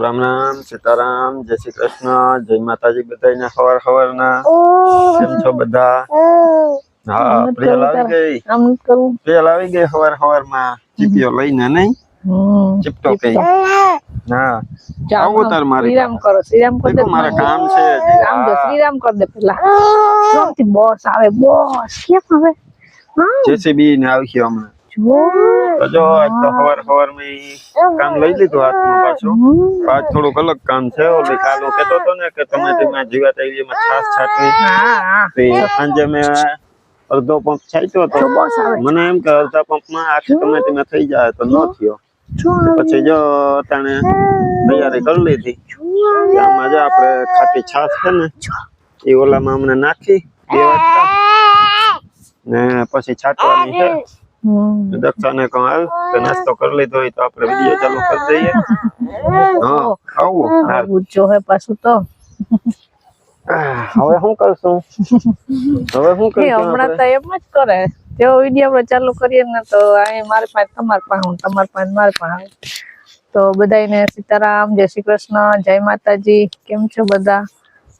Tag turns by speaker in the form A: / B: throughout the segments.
A: રામ રામ સીતારામ જય શ્રી કૃષ્ણ જય માતાજી બધાને સવાર સવારના કેમ છો બધા? હા પ્રિયલ આવી ગઈ. પ્રિયલ આવી ગઈ સવાર સવારમાં ચીપિયો લઈને નહીં ચીપટો કઈ. હા આવો તાર મારી
B: શ્રીરામ કરો શ્રીરામ કર દે
A: મારે કામ છે.
B: રામ જો શ્રીરામ કર દે પેલા જોથી બોસ આવે બોસ કેમ આવે
A: જેસીબી ને આવશે હમણાં. તો જો આજ તો સવાર સવારમાં કામ લઈ લીધું હાથમાં પાછું. આજ થોડુંક અલગ કામ છે. ઓલી કાલ હું કહેતો હતો ને કે તમે જીવાત એરિયામાં છાસ છાંટવી. સાંજે મેં અડધો પંપ છાંટ્યો હતો. મને એમ કે અડધા પંપમાં આખી ટમેટીમાં થઈ જાય તો ન થયો. પછી જો અટાણે તૈયારી કરી લીધી. આમાં જો આપણે ખાટી છાસ છે ને એ ઓલામાં હમણાં નાખી 2 વાટકા ને પછી છાંટવાની છે. દક્ષાને કહું હાલ કે નાસ્તો કરી લીધો હોય તો આપણે વિડીયો ચાલુ કરી દઈએ. હા આવું
B: જો હે પાછું તો
A: હવે શું કરશું? હવે શું કરશું?
B: હમણાં તો એમ જ કરે જો વિડીયો આપણે ચાલુ કરીએ ને તો અહીં મારી પાસે તમારી પાસે તમારી પાસે મારી પાસે. તો બધાને સીતારામ જય શ્રી કૃષ્ણ જય માતાજી કેમ છો બધા?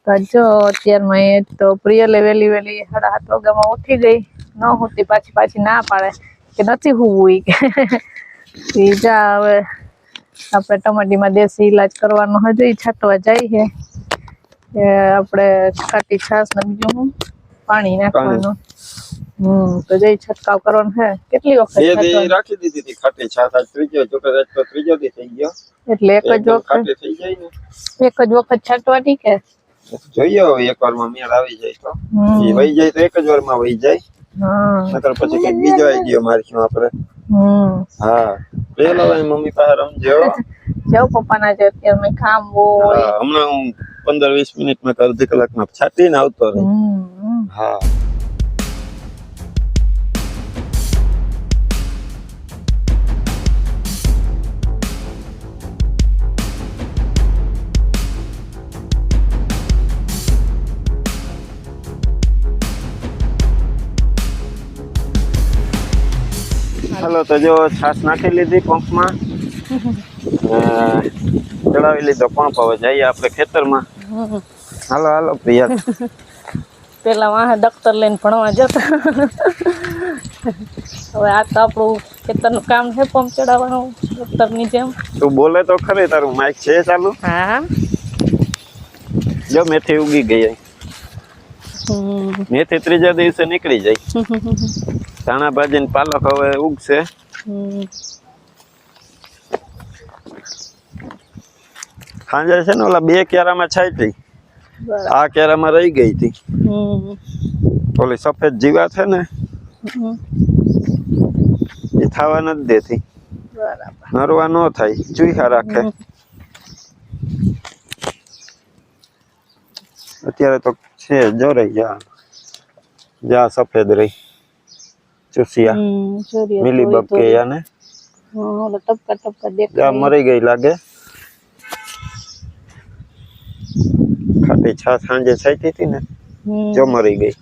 B: તો જો અત્યારમાં તો પ્રિયલે વેલી 7:30 વાગ્યામાં ઉઠી ગઈ. ન હોતી પાછી ના પાડે કે નથી હોવું કે જા હવે આપણે ટમાટીમાં દેશી ઈલાજ કરવાનો હજુ છાંટવા જાય છે. આપણે ખાટી છાસ ને બીજું હું પાણી નાખવાનું. તો જઈ છંટકાવ કરવાનો છે. કેટલી વખત
A: રાખી દીધી હતી ખાટી છાસ? આજ ત્રીજો દી થઈ ગયો
B: એટલે એક જ વખત
A: થઈ જાય ને
B: એક જ વખત છાંટવાની કે
A: જોઈએ હવે એક વારમાં મેળ આવી જાય તો એ વહી જાય તો એક જ વારમાં વહી જાય. નકર પછી કઈક બીજો આઈડિયો મારીશું આપણે. હા પેલો મમ્મી પાસે રમજો.
B: જાવ પપ્પાના જે અત્યારે કામ હોય.
A: હમણાં હું 15-20 મિનિટમાં અડધી કલાકમાં છાંટીને આવતો રહી. હા હાલો તો જો છાસ નાખી લીધી પંપમાં ચડાવી લીધો પંપ. હવે જઈએ આપણે ખેતરમાં. હાલો હાલો પ્રિયા.
B: પેલા વાહે દફતર લઈને ભણવા જતા. હવે આ તો આપણું ખેતરનું કામ છે પંપ ચડાવવાનું દફતરની જેમ.
A: તું બોલે તો ખરી તારું માઇક છે ચાલુ?
B: હા
A: જો મેથી ઉગી ગઈ. મેથી ત્રીજા દિવસે નીકળી જાય. ધાણા ભાજી ને પાલક હવે ઉગશે. સાંજે છે ને ઓલા 2 ક્યારામાં છાંટી આ ક્યારામાં રહી ગઈ હતી. ઓલી સફેદ જીવા છે ને એ થવા નથી દેતી. નરવા ન થાય ચૂહા રાખે. અત્યારે તો છે જો રહી જા સફેદ રહી ચૂસિયા મિલી બગ કે યાને
B: ટપકા ટપકા દેખાય.
A: જા મરી ગઈ લાગે. ખાટી છાસ સાંજે છાંટી હતી ને જો મરી ગઈ.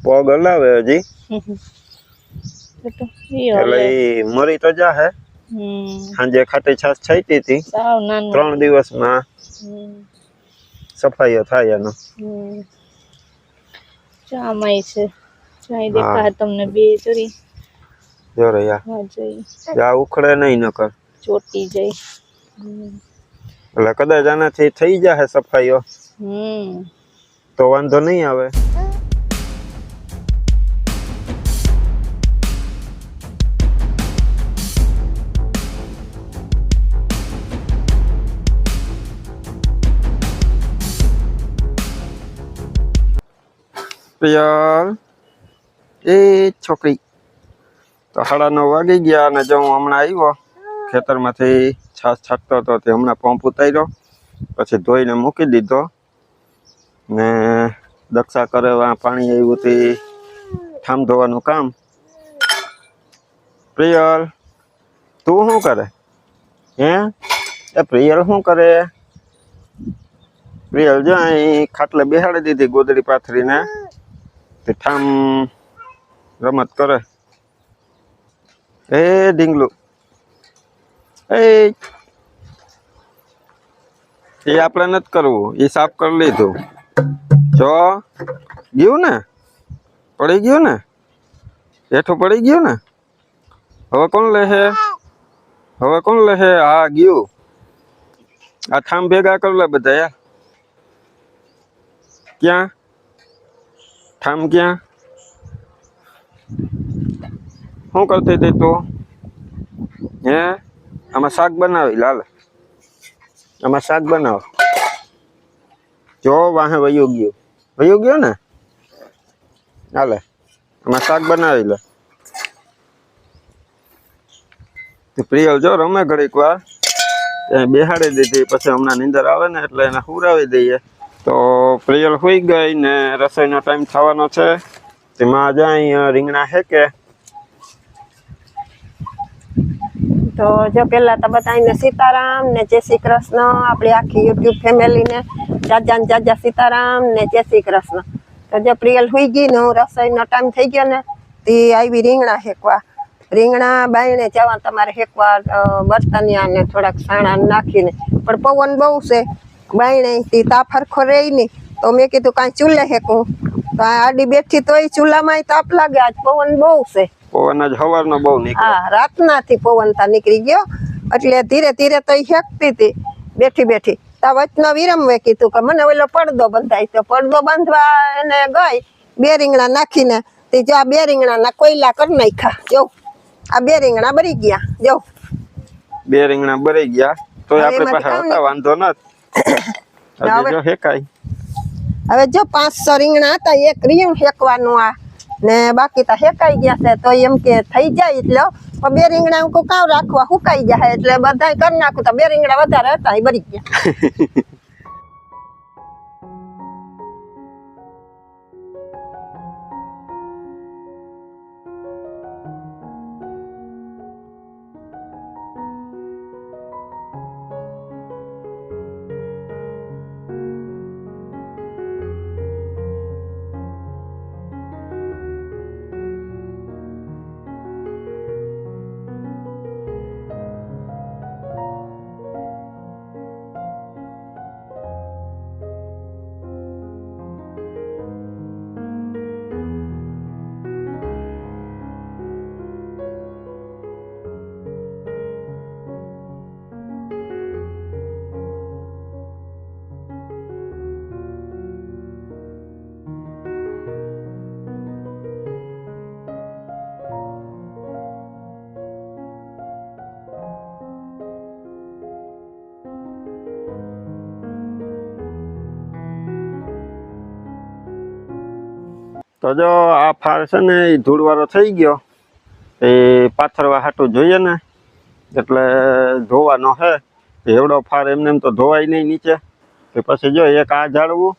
A: પગ હલાવે હજી એટલે મરી તો જા હે. સાંજે ખાટી છાસ છાંટી હતી 3 દિવસમાં સફાઈ થાય એનો.
B: ચામાય છે ચાઈ દેખા તમને બે ચરી
A: જો રહ્યા જા ઉખડે નહીં નકર
B: ચોટી જાય.
A: એટલે કદાચ આનાથી થઈ જાય સફાઈઓ તો વાંધો નહીં આવે. પ્રિયલ એ છોકરી તો 9:30 વાગી ગયા અને જો હું હમણાં આવ્યો ખેતરમાંથી છાસ છાંટતો હતો તે હમણાં પંપ ઉતાર્યો પછી ધોઈને મૂકી દીધો ને દક્ષા કરે પાણી આવ્યું તે ઠામ ધોવાનું કામ. પ્રિયલ તું શું કરે હે? એ પ્રિયલ શું કરે? પ્રિયલ જો અહીં ખાટલે બેસાડી દીધી ગોદડી પાથરીને ઠામ રમત કરે. એ ઢીંગલું એ આપણે નથી કરવું, એ સાફ કરી લીધું. જો ગયું ને, પડી ગયું ને, હેઠું પડી ગયું ને. હવે કોણ લેહે? હવે કોણ લેહે? હા ગયું. આ થામ ભેગા કરી લે બધા યાર. ક્યાં થામ ક્યાં? શું કરતી હતી તું? હે આમાં શાક બનાવી લાલ, આમાં શાક બનાવ. જો વાહે વયું ગયું ને, હાલે આમાં શાક બનાવી લે. પ્રિયલ જો રમે ઘડીક વાર, બેહાડી દીધી, પછી હમણાં નીંદર આવે ને એટલે એને હુરાવી દઈએ. તો પ્રિયલ સુઈ ગઈ ને રસોઈનો ટાઈમ થવાનો છે. તેમાં જાય રીંગણા હેકે.
C: તો જો પેલા તો બધાને સીતારામ ને જય શ્રી કૃષ્ણ. આપણી આખી યુટ્યુબ ફેમિલીને જાજા ને જાજા સીતારામ ને જય શ્રી કૃષ્ણ. તો જો પ્રિયલ સુઈ ગઈ ને રસોઈનો ટાઈમ થઈ ગયો ને તે આવી રીંગણા હેકવા. રીંગણા બાયણે જવા તમારે હેકવા બર્તનિયા ને થોડાક સાણા નાખીને, પણ પવન બહુ છે બાયણે તે તાપ હરખો રહી નહીં. તો મેં કીધું કાંઈ ચૂલે હેકું. તો આડી બેઠી તોય ચૂલામાં તાપ લાગે. આજ પવન બહુ છે.
A: પવન જ સવારનો બહુ નીકળ્યો.
C: હા, રાતનાથી પવન તા નીકળી ગયો એટલે ધીરે ધીરે તો હેકતી હતી બેઠી બેઠી. તા વચનો વિરમવે કીધું કે મને ઓલો પડદો બંધાય. તો પડદો બાંધવા એને ગઈ, 2 રીંગણા નાખીને તે જો આ 2 રીંગણાના કોયલા કરી નાખ્યા. જો આ 2 રીંગણા બરી ગયા. જો
A: 2 રીંગણા બરી ગયા તો આપણે પાછા હતા, વાંધો નથી. જો હેકાય.
C: હવે જો 500 રીંગણા હતા, 1 રીંગણ હેકવાનું આ ને બાકી તો હેકાઈ ગયા છે. તો એમ કે થઈ જાય એટલે 2 રીંગણા હું કાવ રાખવા હુકાઈ જાય એટલે બધા કરી નાખું. તો 2 રીંગણા વધારે હતા એ બરી ગયા.
A: તો જો આ ફાર છે ને એ ધૂળવાળો થઈ ગયો, એ પાથરવા હાટું જોઈએ ને એટલે ધોવાનો હે. એવડો ફાર એમને એમ તો ધોવાય નહીં નીચે. કે પછી જો એક આ ઝાડવું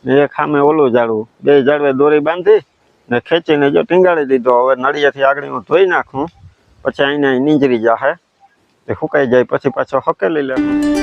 A: ને એક સામે ઓલું ઝાડવું, 2 ઝાડવે દોરી બાંધી ને ખેંચીને જો ટીંગાડી દીધો. હવે નળિયાથી આગળ હું ધોઈ નાખું, પછી અહીંયા નીંજરી જાહે, એ સુકાઈ જાય પછી પાછો હકેલી લેવું.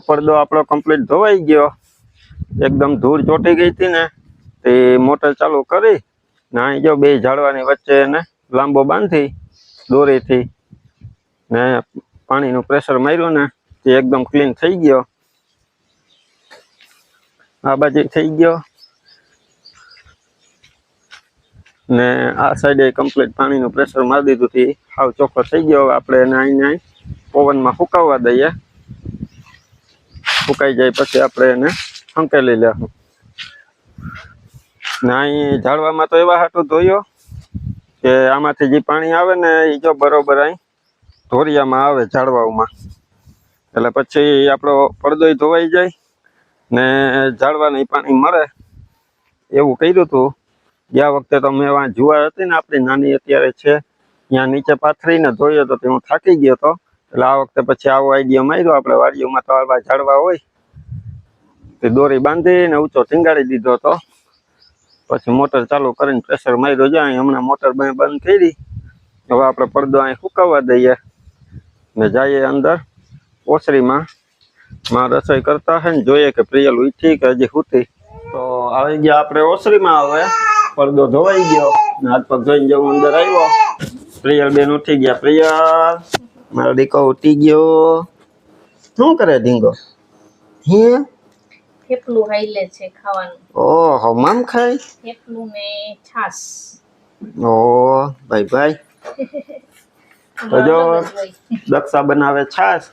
A: પડદો આપણો કમ્પ્લીટ ધોવાઈ ગયો. એકદમ ધૂળ ચોટી ગઈ હતી ને તે મોટર ચાલુ કરી ને અહીં જો 2 ઝાડવાની વચ્ચે એને લાંબો બાંધી દોરીથી ને પાણીનું પ્રેશર માર્યું ને તે એકદમ ક્લીન થઈ ગયો. આ બાજુ થઈ ગયો ને આ સાઈડે કમ્પ્લીટ પાણીનું પ્રેશર મારી દીધું હતી, હાવ ચોખ્ખો થઈ ગયો. હવે આપણે એને અહીં પવનમાં સુકાવવા દઈએ. સુકાઈ જાય પછી આપણે એને હંકેલી લેશું. ને અહીં ઝાડવામાં તો એવા હાટું ધોયો કે આમાંથી જે પાણી આવે ને એ જો બરોબર અહીં ધોરિયામાં આવે ઝાડવામાં, એટલે પછી આપણો પડદોય ધોવાઈ જાય ને ઝાડવાને પાણી મળે એવું કર્યું હતું. ગયા વખતે તો મેં વાં જુવાર હતી ને આપણી નાની અત્યારે છે ત્યાં નીચે પાથરીને ધોયો તો હું થાકી ગયો હતો. એટલે આ વખતે પછી આવો આઈડિયા માર્યો આપણે વાડીઓમાં તો આવા ઝાડવા હોય તે દોરી બાંધીને ઊંચો ટીંગાડી દીધો હતો. પછી મોટર ચાલુ કરીને પ્રેશર માર્યો જાય. હમણાં મોટર બંધ કરી. હવે આપણે પડદો અહીં સુકાવવા દઈએ ને જઈએ અંદર ઓસરીમાં રસોઈ કરતા હે ને જોઈએ કે પ્રિયલ ઉઠી કે હજી સૂતી. તો આવી ગયા આપણે ઓસરીમાં. હવે પડદો ધોવાઈ ગયો ને હાથ પગ ધોઈને જેવું અંદર આવ્યો. પ્રિયલ બેન ઉઠી ગયા. પ્રિયલ મારો દીકો ઉઠી ગયો. શું કરે ઢીંગો? હે
B: થેપલું હાઈલે છે ખાવાનું.
A: ઓહો મામ ખાય
B: થેપલું ને છાસ.
A: ઓ ભાઈ ભાઈ તો જો દક્ષા બનાવે છાસ.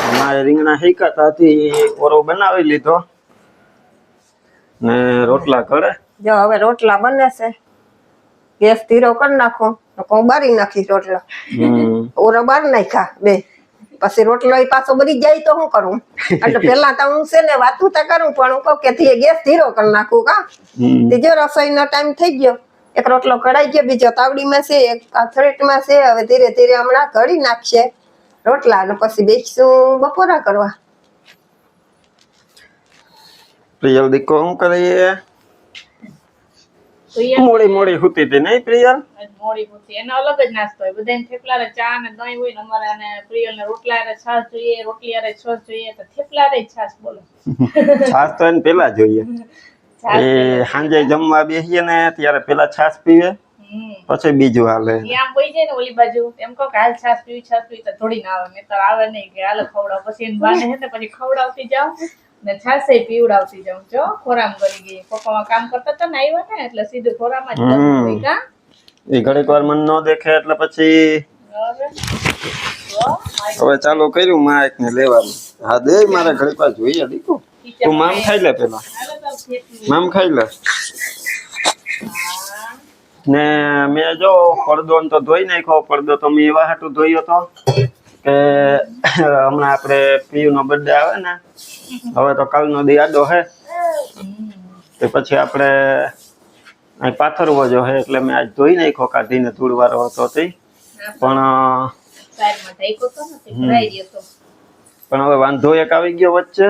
A: અમારે રીંગણા હેકાતા હતી ઓરો બનાવી લીધો ને રોટલા ઘરે.
C: જો હવે રોટલા બને છે. ગેસ ધીરો કરી નાખો તો હું બારી નાખીશ રોટલા. ઓરો બાર નાખ્યા બે. પછી રોટલો એ પાછો બળી જાય તો શું કરું? એટલે પેલા તો હું છે ને વાતું તો કરું પણ હું કહું કે ગેસ ધીરો કરી નાખું કા. બીજો રસોઈનો ટાઈમ થઈ ગયો. એક રોટલો કઢાઈ ગયો, બીજો તાવડીમાં છે, એક અથરેટમાં છે. હવે ધીરે ધીરે હમણાં ઘડી નાખશે રોટલા અને પછી બેસીશું બપોરા કરવા.
A: પ્રિયલ દીકો શું કરીએ? મોડી મોડી સુતી હતી નહીં પ્રિયલ?
B: મોડી પૂછી એનો અલગ જ નાસ્તો હોય. બધાને થેપલા રે ચા ને દહીં હોય ને અમારે અને પ્રિયલ ને રોટલા રે છાશ જોઈએ, રોટલી રે છાશ જોઈએ. તો થેપલા રે છાશ બોલો.
A: છાશ તો એને પેલા જોઈએ. એ સાંજે જમવા બેસીએ ને ત્યારે પેલા છાશ પીવે પછી બીજું હાલે.
B: આમ બોઈ જાય ને ઓલી બાજુ એમ કહો કે હાલ છાશ પીવી તો થોડી ના આવે. નહીતર આવે નહીં કે હાલ ખવડાવ. પછી એને બાને હે ને પછી ખવડાવતી જાવ ને છાશે પીવડાવતી જાઉં. જો ખોરામ કરી ગઈ. પપ્પામાં કામ કરતા હતા ને આવ્યા ને એટલે સીધું ખોરામાં જ કરવું હોય કા.
A: એ ઘડીક વાર મન ન દેખે એટલે પછી હવે ચાલુ કર્યું માઇક ને લેવાનું. હા દે મારે ઘડીક વાર જોઈએ દીકુ. તું મામ ખાઈ લે પેલા. મામ ખાઈ લે. ને મેં જો પડદો તો ધોઈ નાખ્યો. પડદો તો મેં એવા હાટું ધોયો હતો કે હમણાં આપણે પીયુ નો બર્થડે આવે ને હવે તો કાલનો દી આડો હે તે પછી આપણે અહીં પાથરવો જો હે એટલે મેં આજ ધોઈ નાખ્યો કાઢીને ધૂળવાળો હતો તે પણ હવે વાંધો એક આવી ગયો વચ્ચે.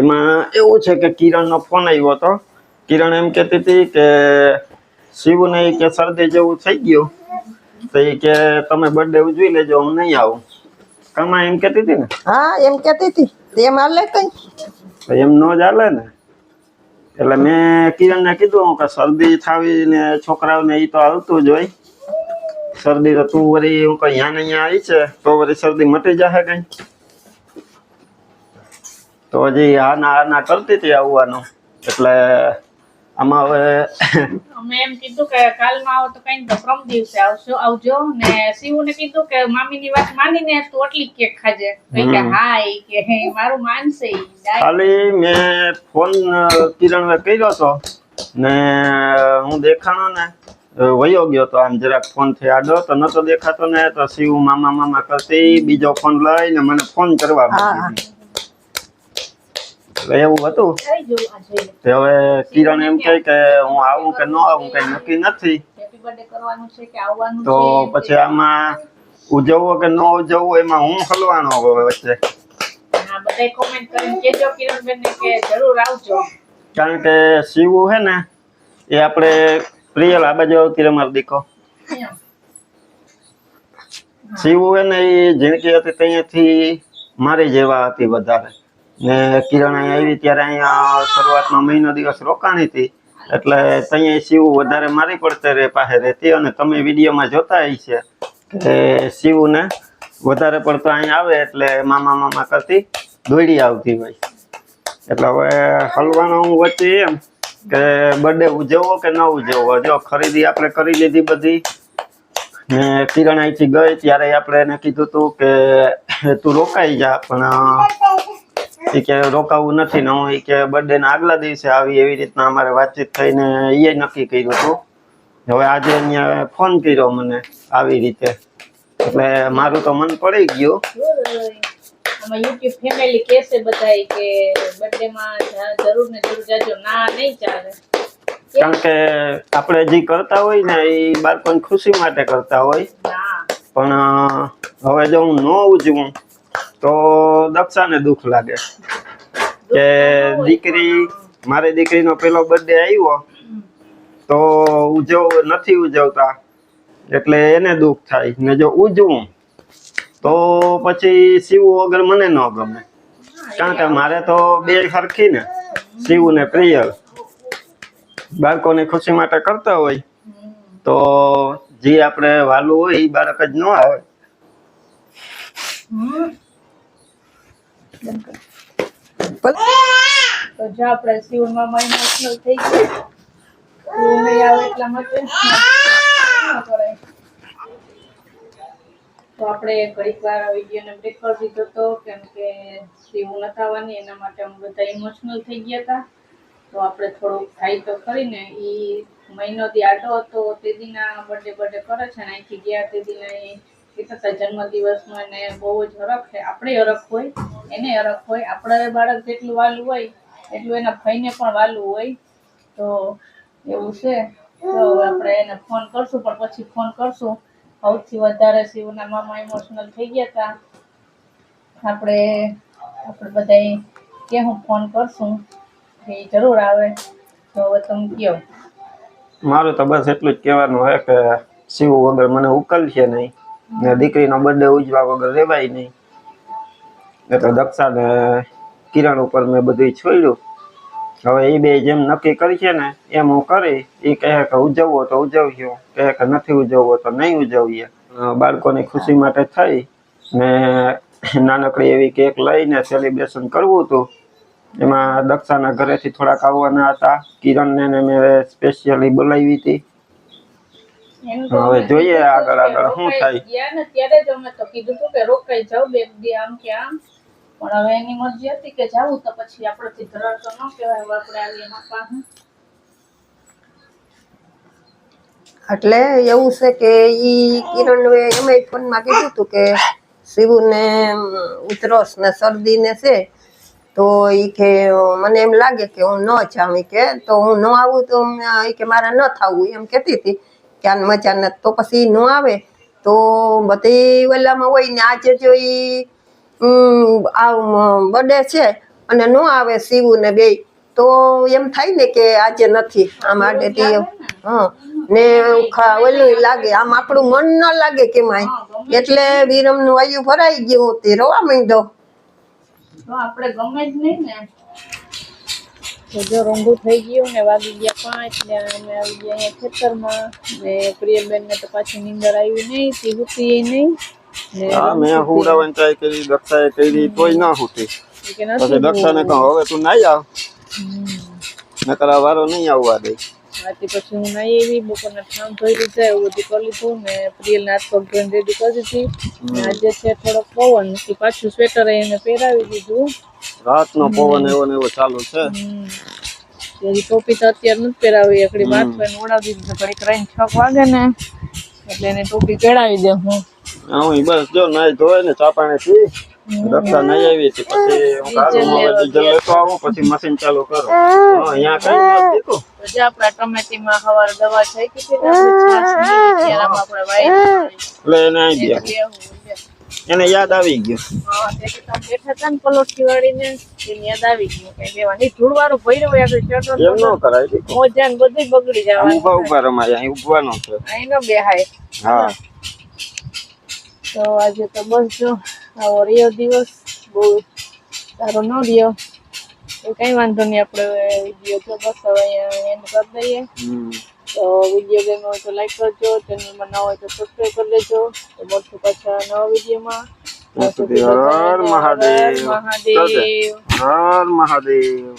A: એમાં એવું છે કે કિરણનો ફોન આવ્યો હતો. કિરણ એમ કહેતી હતી કે શિવને કે શરદી જેવું થઈ ગયું તો એ કે તમે બર્થડે ઉજવી લેજો હું નહીં આવું. કમા એમ કહેતી હતી ને?
C: હા એમ કહેતી હતી. એમ હાલે કઈ?
A: એમ નો જ હાલે ને. એટલે મેં કિરણને કીધું કે શરદી થાવી ને છોકરાઓને એ તો હાલતું જ હોય. શરદી તો તું વળી હું કઈ અહીંયા અહીંયા આવી છે તો વળી શરદી મટી જશે કઈ. તો હજી આના કરતી હતી આવવાનું. એટલે આમાં હવે
B: અમે એમ કીધું કે કાલમાં આવો તો કઈ તો પ્રમ દિવસે આવજો ને શિવને કીધું કે મામીની વાત માનીને તું આટલી કેક ખાજે. કે હા એ કે મારું માનશે.
A: ખાલી મેં ફોન કિરણને કર્યો હતો ને હું દેખાણો ને વયો ગયો તો આમ જરાક ફોન થી આડો તો નતો દેખાતો ને તો શિવ મામા મામા કરતી બીજો ફોન લઈને મને ફોન કરવા માંડી. એવું હતું. હવે કિરણ એમ કહે કે હું આવું કે ન આવું કઈ નક્કી નથી. તો પછી આમાં ઉજવવો કે ન ઉજવવો એમાં હું હલવાનો વચ્ચે. કારણ કે શિવ હે ને એ આપણે પ્રિયલ આ બાજુ આવતી રમાર દીકો. શિવ હે ને એ જિંદગી હતી ત્યાંથી મારી જેવા હતી વધારે. ને કિરણ અહીંયા આવી ત્યારે અહીંયા શરૂઆતમાં મહિનો દિવસ રોકાણી હતી એટલે ત્યાં શિવ વધારે મારી પડતે રે પાસે રહેતી. અને તમે વિડીયોમાં જોતા હશે કે શિવને વધારે પડતો અહીંયા આવે એટલે મામા મામા કરતી દોડી આવતી હોય. એટલે હવે હલવાનો હું વચ્ચે એમ કે બર્થડે ઉજવવો કે ન ઉજવવો. જો ખરીદી આપણે કરી લીધી બધી ને કિરણ અહીંથી ગઈ ત્યારે આપણે એને કીધું હતું કે તું રોકાઈ જા પણ એ કે રોકાવું નથી ને હું કે બર્થડે ના આગલા દિવસે આવી એવી રીતના અમારે વાતચીત થઈને એ નક્કી કર્યું હતું. હવે આજે અહીંયા ફોન કર્યો મને આવી રીતે એટલે મારું તો મન પડી ગયું.
B: આમાં યુટ્યુબ ફેમિલી કહેશે બધાય કે બર્થડે માં જરૂર ને જરૂર જાજો, ના નહીં ચાલે.
A: કારણ કે આપણે જે કરતા હોય ને એ બાળકોની ખુશી માટે કરતા હોય,
B: ના
A: પણ હવે જો હું ન ઉજવું તો દક્ષાને દુઃખ લાગે કે મારી દીકરીનો પેલો બર્થડે આવ્યો તો નથી ઉજવતા એટલે એને દુઃખ થાય ને જો ઉજવું તો પછી શિવ વગર મને ન ગમે. કારણ કે મારે તો બે સરખી ને, શિવ ને પ્રિયલ બાળકોની ખુશી માટે કરતા હોય તો જે આપણે વાલું હોય એ બાળક જ ન આવે.
B: તો જો આપણે શિવમાં ઇમોશનલ થઈ ગયા, શિવ નહીં આવે એટલા માટે ન કરાય. તો આપણે ઘડીક વાર વિડીયોને બ્રેક કરી દીધો હતો કેમ કે શિવ નતા આવવાની, એના માટે અમે બધા ઇમોશનલ થઈ ગયા હતા. તો આપણે થોડુંક થાય તો કરીને એ મહિનો દી આડો હતો તે દીના બર્થડે કરે છે ને અહીંથી ગયા તે દીના એ થતા જન્મદિવસનો એને બહુ જ હરખ છે. આપણે હરખ હોય, એને હરખ હોય. આપણે બાળક જેટલું વાલું હોય એટલું એના ભાઈને પણ વાલું હોય. તો એવું છે. તો આપણે એને ફોન કરશું, પણ પછી ફોન કરશું. સૌથી વધારે શિવના મામા ઇમોશનલ થઈ ગયા હતા. આપણે બધા કે હું ફોન કરશું એ જરૂર આવે. તો હવે તમે કહો.
A: મારું તો બસ એટલું જ કહેવાનું હોય કે શિવ વગર મને ઉકલશે નહીં ને દીકરીનો બર્થડે ઉજવા વગર રહેવાય નહીં. એટલે દક્ષા ને કિરણ ઉપર મેં બધું છોડ્યું. હવે એ બે જેમ નક્કી કરી છે ને એમ હું કરી. એ કહે કે ઉજવવો તો ઉજવ્યો, કહે કે નથી ઉજવવો તો નહીં ઉજવીએ. બાળકોની ખુશી માટે થઈ ને નાનકડી એવી કેક લઈને સેલિબ્રેશન કરવું હતું. એમાં દક્ષાના ઘરેથી થોડાક આવવાના હતા. કિરણને મેં સ્પેશિયલી બોલાવી હતી. હવે જોઈએ આગળ શું થાય.
B: ગયા ને ત્યારે જ અમે તો કીધું હતું કે રોકાઈ જાવ બે દી આમ કે આમ, પણ હવે એની મરજી હતી કે જાવું તો પછી આપણેથી ધરાર તો ન કહેવાય. હવે આપણે આવીએ હા પાસે.
C: એટલે એવું છે કે ઈ કિરણ એમ ફોનમાં કીધું હતું કે શિવને ઉધરસ ને શરદી ને છે તો ઈ કે મને એમ લાગે કે હું ન જાઉં કે તો હું ન આવું તો ઈ કે મારે ન થવું એમ કહેતી હતી કે આને મજા નથી. તો પછી ન આવે તો બધી ઓલામાં હોય ને આજે જો ઈ આ બર્થડે છે અને ન આવે શિવ ને બે તો એમ થાય ને કે આજે નથી આમ આડેથી. હા ને ઓલું લાગે આમ આપણું મન ન લાગે કેમાંય. એટલે વિરમ નું વાયુ ભરાઈ ગયું તે રોવા માંડ્યો.
B: તો આપણે ગમે જ નહીં ને. તો જો રોંઢું થઈ ગયું ને વાગી ગયા 5 ને અમે આવી ગયા અહીંયા ખેતરમાં ને પ્રિયબેન ને તો પાછી નીંદર આવી નહીં, તે હુતી નહીં ને
A: મેં હુડાવાની ટ્રાય કરી, દક્ષાએ કરી તોય ના હુતી. પછી દક્ષાને કહું હવે તું નાઈ આવ, નકર આ વારો નહીં આવવા દે.
B: આથી પછી હું નાઈ આવી, બપોરના ઠામ ધોઈ લીધા, એવું બધું કરી લીધું ને પ્રિયલને હાથ પગ ધોઈને રેડી કરી દીધી. આજે છે થોડોક પવન, પાછું સ્વેટર એને પહેરાવી દીધું.
A: રાતનો પવન એવો ને એવો ચાલુ છે.
B: એની ટોપી તો અત્યારે નથી પહેરાવી, એકડી માથે ઓડાવી દીધી. ઘડીક રહીને 6 વાગે ને એટલે એને ટોપી પહેરાવી દે. હું
A: બસ જો નાઈ ધોય ને ચા પાણી પી દક્ષા નહીં આવી હતી. પછી હું ડીઝલ લેતો આવું, પછી મશીન ચાલુ કરું. અહીંયા કઈ નથી દીધું.
B: જે આપણા ટમેટીમાં સવારે દવા થઈ ગઈ હતી આપણે વાઈ
A: એટલે એને આવી ગયા, એને યાદ આવી ગયું.
B: બેઠા હતા ને પલોઠી વાળીને એને યાદ આવી ગયું કઈ દેવાની ધૂળવાળું ભર્યું હોય આગળ ચડો
A: એમ ન કરાય.
B: મોજા ને બધું બગડી જવાનું.
A: ઉભા રમાય, અહીં ઉભવાનું છે.
B: અહીં ન બેહાય.
A: હા
B: તો આજે તો બસ જો આવો રહ્યો દિવસ, બહુ સારો ન રહ્યો. કઈ વાંધો નહીં, આપણે વિડીયો જો બસ હવે અહીંયા એન્ડ કરી દઈએ. તો વિડીયો ગમ્યો હોય તો લાઈક કરજો, ચેનલમાં નવા હોય તો સબસ્ક્રાઈબ કરી લેજો. તો મળશું પાછા નવા વિડીયોમાં.
A: હર મહાદેવ, હર મહાદેવ.